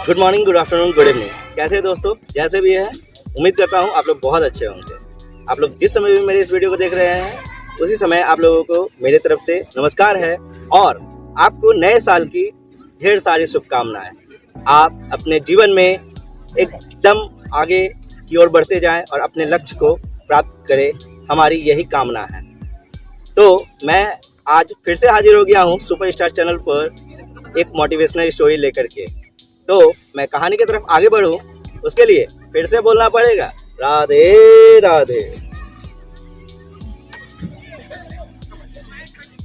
Good morning, good afternoon, good evening. कैसे हैं दोस्तों? जैसे भी है, उम्मीद करता हूँ आप लोग बहुत अच्छे होंगे। आप लोग जिस समय भी मेरे इस वीडियो को देख रहे हैं उसी समय आप लोगों को मेरी तरफ से नमस्कार है और आपको नए साल की ढेर सारी शुभकामनाएं। आप अपने जीवन में एकदम आगे की ओर बढ़ते जाएं और अपने लक्ष्य को प्राप्त करें, हमारी यही कामना है। तो मैं आज फिर से हाजिर हो गया हूँ सुपरस्टार चैनल पर एक मोटिवेशनल स्टोरी लेकर के। तो मैं कहानी की तरफ आगे बढ़ूं उसके लिए फिर से बोलना पड़ेगा राधे राधे।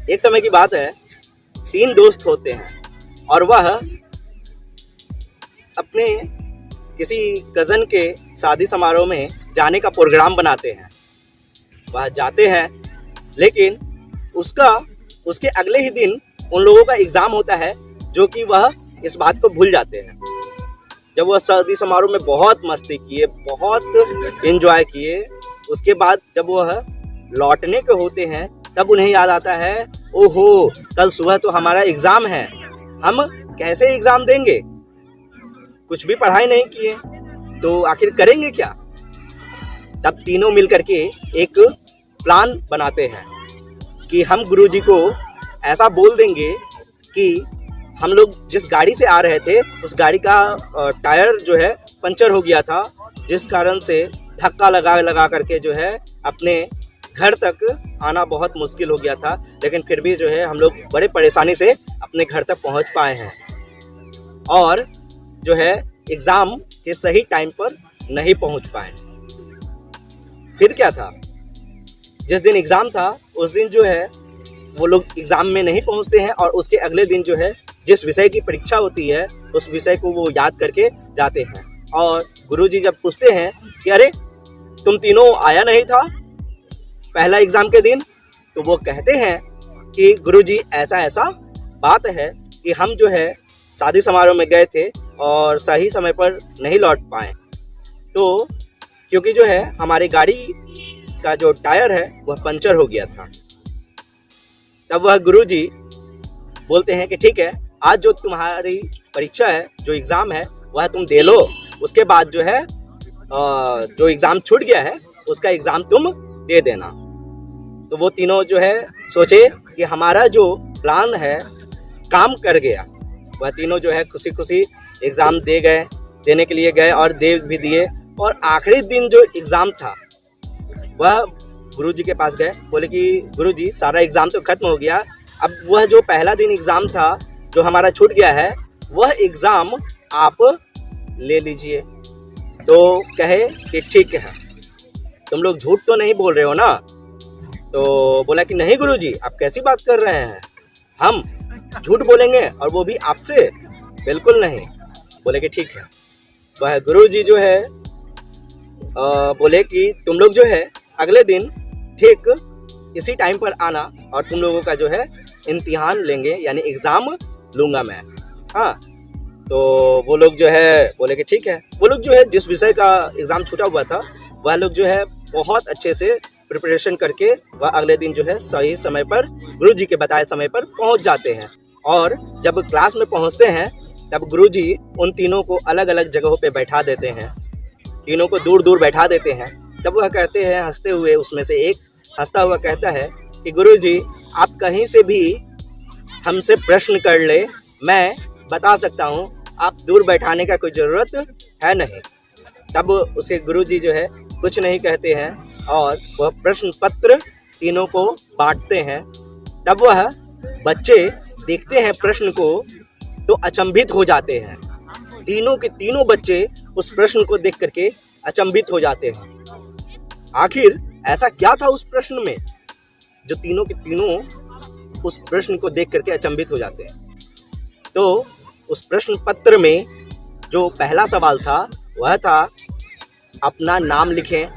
एक समय की बात है, 3 दोस्त होते हैं और वह अपने किसी कज़न के शादी समारोह में जाने का प्रोग्राम बनाते हैं। वह जाते हैं लेकिन उसके अगले ही दिन उन लोगों का एग्ज़ाम होता है, जो कि वह इस बात को भूल जाते हैं। जब वह शादी समारोह में बहुत मस्ती किए, बहुत एंजॉय किए, उसके बाद जब वह लौटने के होते हैं तब उन्हें याद आता है, ओहो कल सुबह तो हमारा एग्ज़ाम है, हम कैसे एग्ज़ाम देंगे? कुछ भी पढ़ाई नहीं किए तो आखिर करेंगे क्या? तब तीनों मिलकर के एक प्लान बनाते हैं कि हम गुरुजी को ऐसा बोल देंगे कि हम लोग जिस गाड़ी से आ रहे थे उस गाड़ी का टायर जो है पंचर हो गया था, जिस कारण से धक्का लगा करके जो है अपने घर तक आना बहुत मुश्किल हो गया था। लेकिन फिर भी जो है हम लोग बड़े परेशानी से अपने घर तक पहुंच पाए हैं और जो है एग्ज़ाम के सही टाइम पर नहीं पहुंच पाए। फिर क्या था, जिस दिन एग्ज़ाम था उस दिन जो है वो लोग एग्ज़ाम में नहीं पहुंचते हैं और उसके अगले दिन जो है जिस विषय की परीक्षा होती है उस विषय को वो याद करके जाते हैं। और गुरुजी जब पूछते हैं कि अरे तुम तीनों आया नहीं था पहला एग्ज़ाम के दिन, तो वो कहते हैं कि गुरुजी ऐसा ऐसा बात है कि हम जो है शादी समारोह में गए थे और सही समय पर नहीं लौट पाए, तो क्योंकि जो है हमारी गाड़ी का जो टायर है वह पंचर हो गया था। तब वह गुरुजी बोलते हैं कि ठीक है, आज जो तुम्हारी परीक्षा है, जो एग्ज़ाम है वह तुम दे लो, उसके बाद जो है जो एग्ज़ाम छूट गया है उसका एग्ज़ाम तुम दे देना। तो वो तीनों जो है सोचे कि हमारा जो प्लान है काम कर गया। वह तीनों जो है खुशी खुशी एग्ज़ाम देने के लिए गए और दे भी दिए। और आखिरी दिन जो एग्ज़ाम था वह गुरुजी के पास गए, बोले कि गुरुजी सारा एग्ज़ाम तो ख़त्म हो गया, अब वह जो पहला दिन एग्ज़ाम था जो हमारा छूट गया है वह एग्ज़ाम आप ले लीजिए। तो कहे कि ठीक है, तुम लोग झूठ तो नहीं बोल रहे हो ना? तो बोला कि नहीं गुरुजी, आप कैसी बात कर रहे हैं, हम झूठ बोलेंगे और वो भी आपसे? बिल्कुल नहीं। बोले कि ठीक है। वह गुरुजी जो है बोले कि तुम लोग जो है अगले दिन ठीक इसी टाइम पर आना और तुम लोगों का जो है इम्तिहान लेंगे, यानी एग्ज़ाम लूँगा मैं। हाँ, तो वो लोग जो है बोले कि ठीक है। वो लोग जो है जिस विषय का एग्ज़ाम छूटा हुआ था वह लोग जो है बहुत अच्छे से प्रिपरेशन करके वह अगले दिन जो है सही समय पर गुरुजी के बताए समय पर पहुंच जाते हैं। और जब क्लास में पहुंचते हैं तब गुरुजी उन तीनों को अलग अलग जगहों पे बैठा देते हैं, तीनों को दूर दूर बैठा देते हैं। तब वह कहते हैं हंसते हुए, उसमें से एक हंसता हुआ कहता है कि गुरुजी आप कहीं से भी हमसे प्रश्न कर ले, मैं बता सकता हूँ, आप दूर बैठाने का कोई ज़रूरत है नहीं। तब उसे गुरुजी जो है कुछ नहीं कहते हैं और वह प्रश्न पत्र तीनों को बांटते हैं। तब वह बच्चे देखते हैं प्रश्न को तो अचंभित हो जाते हैं। तीनों के तीनों बच्चे उस प्रश्न को देख करके अचंभित हो जाते हैं। आखिर ऐसा क्या था उस प्रश्न में जो तीनों के तीनों उस प्रश्न को देख करके अचंभित हो जाते हैं? तो उस प्रश्न पत्र में जो पहला सवाल था वह था अपना नाम लिखें,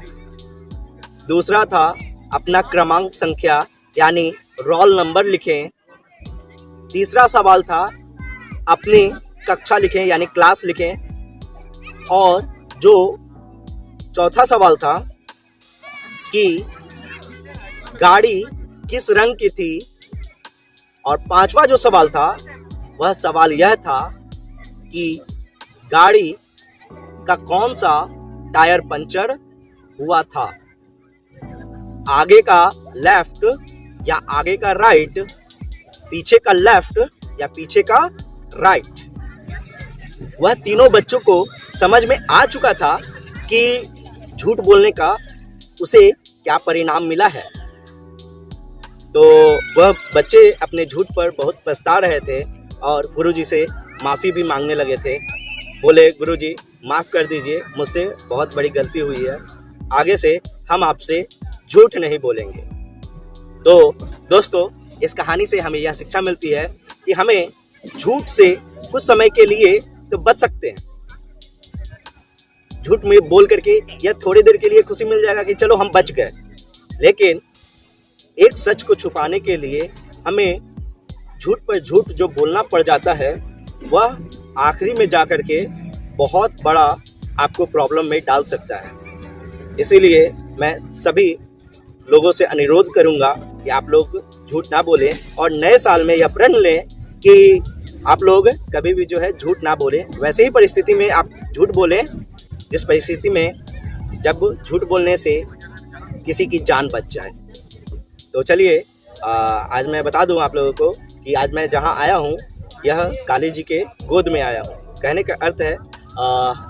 दूसरा था अपना क्रमांक संख्या यानी रोल नंबर लिखें, तीसरा सवाल था अपनी कक्षा लिखें यानी क्लास लिखें, और जो चौथा सवाल था कि गाड़ी किस रंग की थी, और पांचवा जो सवाल था वह सवाल यह था कि गाड़ी का कौन सा टायर पंचर हुआ था? आगे का लेफ्ट या आगे का राइट, पीछे का लेफ्ट या पीछे का राइट? वह तीनों बच्चों को समझ में आ चुका था कि झूठ बोलने का उसे क्या परिणाम मिला है। तो वह बच्चे अपने झूठ पर बहुत पछता रहे थे और गुरुजी से माफ़ी भी मांगने लगे थे। बोले, गुरुजी माफ़ कर दीजिए, मुझसे बहुत बड़ी गलती हुई है, आगे से हम आपसे झूठ नहीं बोलेंगे। तो दोस्तों, इस कहानी से हमें यह शिक्षा मिलती है कि हमें झूठ से कुछ समय के लिए तो बच सकते हैं। झूठ में बोल करके या थोड़ी देर के लिए खुशी मिल जाएगा कि चलो हम बच गए, लेकिन एक सच को छुपाने के लिए हमें झूठ पर झूठ जो बोलना पड़ जाता है, वह आखिरी में जा कर के बहुत बड़ा आपको प्रॉब्लम में डाल सकता है। इसीलिए मैं सभी लोगों से अनुरोध करूंगा कि आप लोग झूठ ना बोलें और नए साल में यह प्रण लें कि आप लोग कभी भी जो है झूठ ना बोलें। वैसे ही परिस्थिति में आप झूठ बोलें जिस परिस्थिति में जब झूठ बोलने से किसी की जान बच जाए। तो चलिए, आज मैं बता दूं आप लोगों को कि आज मैं जहां आया हूं, यह काली जी के गोद में आया हूं। कहने का अर्थ है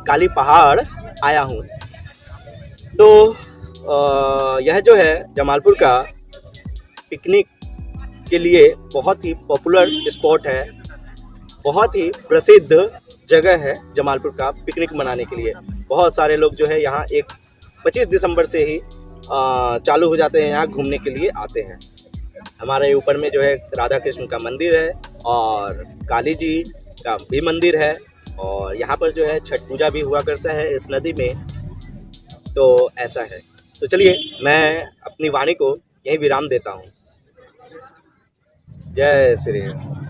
काली पहाड़ आया हूं। तो यह जो है जमालपुर का पिकनिक के लिए बहुत ही पॉपुलर स्पॉट है, बहुत ही प्रसिद्ध जगह है जमालपुर का पिकनिक मनाने के लिए। बहुत सारे लोग जो है यहाँ 25 दिसंबर से ही चालू हो जाते हैं, यहाँ घूमने के लिए आते हैं। हमारे ऊपर में जो है राधा कृष्ण का मंदिर है और काली जी का भी मंदिर है, और यहाँ पर जो है छठ पूजा भी हुआ करता है इस नदी में। तो ऐसा है। तो चलिए, मैं अपनी वाणी को यहीं विराम देता हूँ। जय श्री राम।